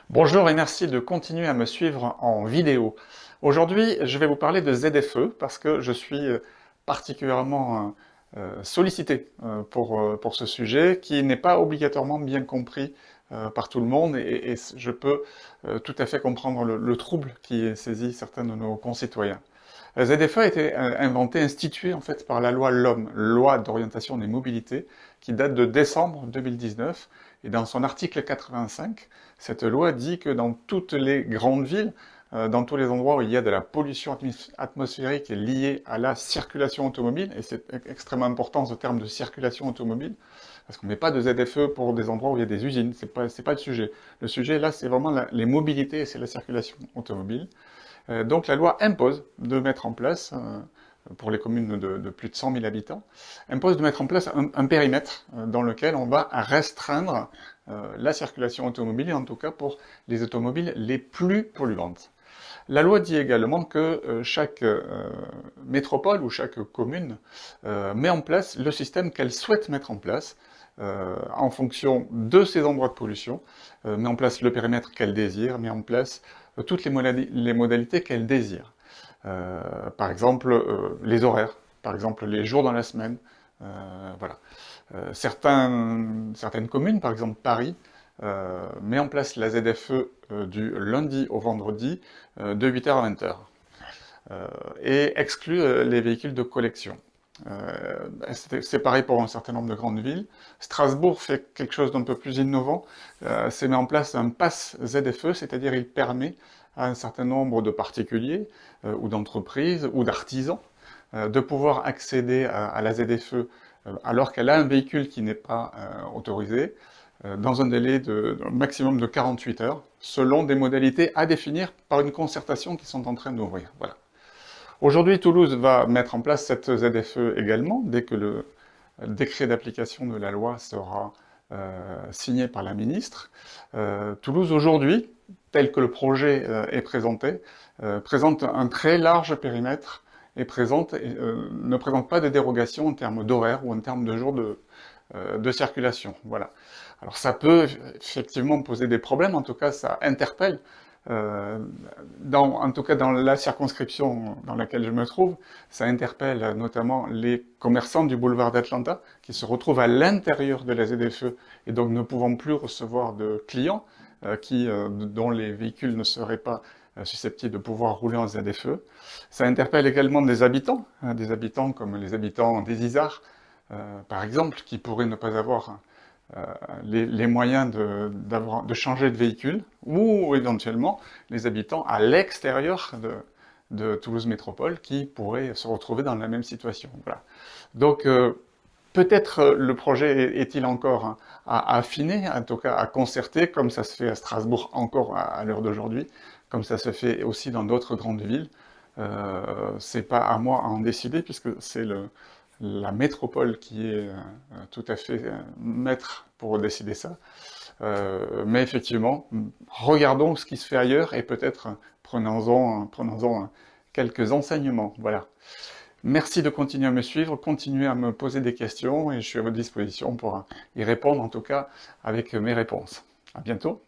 Bonjour et merci de continuer à me suivre en vidéo. Aujourd'hui, je vais vous parler de ZFE parce que je suis particulièrement sollicité pour ce sujet qui n'est pas obligatoirement bien compris par tout le monde et je peux tout à fait comprendre le trouble qui saisit certains de nos concitoyens. La ZFE a été inventée, instituée en fait par la loi LOM, Loi d'orientation des mobilités, qui date de décembre 2019. Et dans son article 85, cette loi dit que dans toutes les grandes villes, dans tous les endroits où il y a de la pollution atmosphérique liée à la circulation automobile, et c'est extrêmement important ce terme de circulation automobile, parce qu'on ne met pas de ZFE pour des endroits où il y a des usines, c'est pas le sujet. Le sujet là, c'est vraiment les mobilités et c'est la circulation automobile. Donc la loi impose de mettre en place, pour les communes de plus de 100 000 habitants, impose de mettre en place un périmètre dans lequel on va restreindre la circulation automobile, et en tout cas pour les automobiles les plus polluantes. La loi dit également que chaque métropole ou chaque commune met en place le système qu'elle souhaite mettre en place en fonction de ses endroits de pollution, met en place le périmètre qu'elle désire, met en place toutes les modalités qu'elle désire. Par exemple, les horaires, par exemple les jours dans la semaine, voilà. Certaines communes, par exemple Paris, met en place la ZFE du lundi au vendredi de 8h à 20h et exclut les véhicules de collection. C'est pareil pour un certain nombre de grandes villes. Strasbourg fait quelque chose d'un peu plus innovant, c'est mis en place un pass ZFE, c'est-à-dire il permet à un certain nombre de particuliers ou d'entreprises ou d'artisans de pouvoir accéder à la ZFE alors qu'elle a un véhicule qui n'est pas autorisé, dans un délai de maximum de 48 heures, selon des modalités à définir par une concertation qu'ils sont en train d'ouvrir. Voilà. Aujourd'hui, Toulouse va mettre en place cette ZFE également, dès que le décret d'application de la loi sera signé par la ministre. Toulouse, aujourd'hui, tel que le projet est présenté, présente un très large périmètre et ne présente pas de dérogation en termes d'horaire ou en termes de jours de circulation. Voilà. Alors ça peut effectivement poser des problèmes, en tout cas ça interpelle. En tout cas dans la circonscription dans laquelle je me trouve, ça interpelle notamment les commerçants du boulevard d'Atlanta qui se retrouvent à l'intérieur de la ZFE et donc ne pouvant plus recevoir de clients dont les véhicules ne seraient pas susceptibles de pouvoir rouler en ZFE. Ça interpelle également des habitants comme les habitants des Isards, par exemple, qui pourraient ne pas avoir les moyens de changer de véhicule, ou éventuellement les habitants à l'extérieur de Toulouse Métropole qui pourraient se retrouver dans la même situation. Voilà. Donc peut-être le projet est-il encore à affiner, en tout cas à concerter, comme ça se fait à Strasbourg encore à l'heure d'aujourd'hui, comme ça se fait aussi dans d'autres grandes villes. C'est pas à moi à en décider, puisque c'est la métropole qui est tout à fait maître pour décider ça. Mais effectivement, regardons ce qui se fait ailleurs et peut-être prenons-en quelques enseignements. Voilà. Merci de continuer à me suivre, continuez à me poser des questions et je suis à votre disposition pour y répondre, en tout cas avec mes réponses. À bientôt.